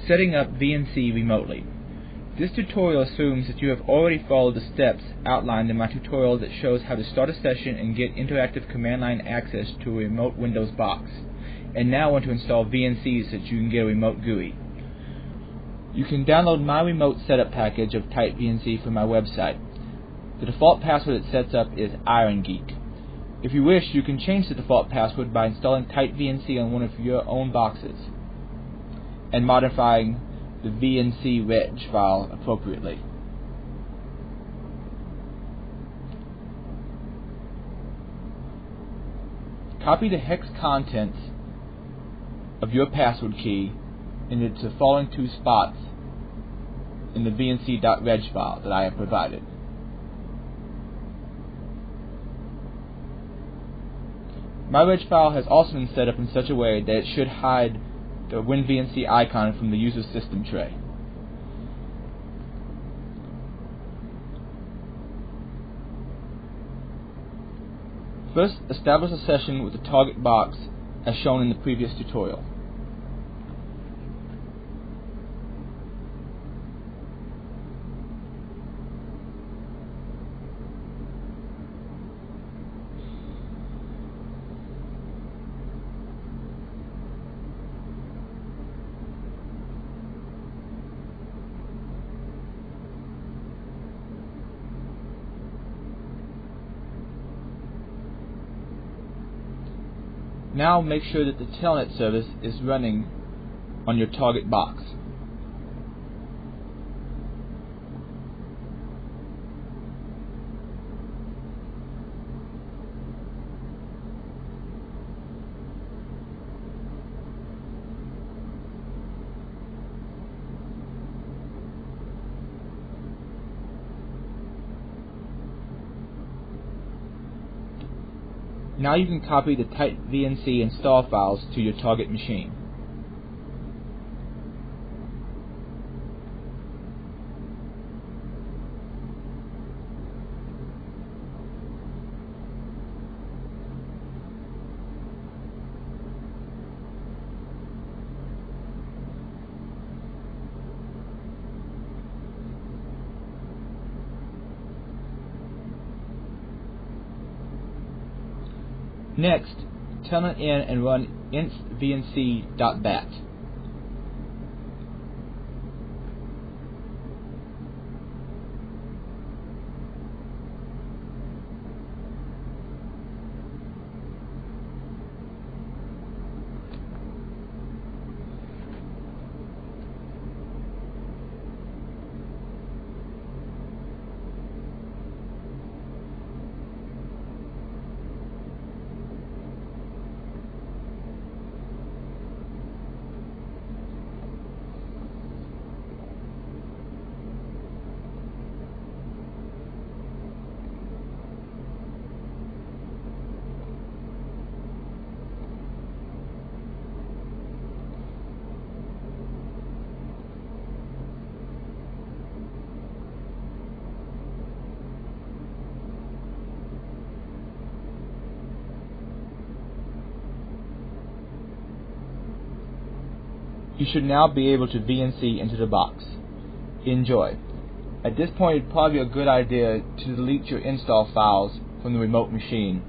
Setting up VNC remotely. This tutorial assumes that you have already followed the steps outlined in my tutorial that shows how to start a session and get interactive command line access to a remote Windows box, and now want to install VNC so that you can get a remote GUI. You can download my remote setup package of Type VNC from my website. The default password it sets up is IronGeek. If you wish, you can change the default password by installing Type VNC on one of your own boxes and modifying the VNC reg file appropriately. Copy the hex contents of your password key into the following two spots in the vnc.reg file that I have provided. My reg file has also been set up in such a way that it should hide the WinVNC icon from the user system tray. First, establish a session with the target box as shown in the previous tutorial. Now make sure that the telnet service is running on your target box. Now you can copy the Type VNC install files to your target machine. Next, telnet in and run instvnc.bat. You should now be able to VNC into the box. Enjoy. At this point, it'd probably be a good idea to delete your install files from the remote machine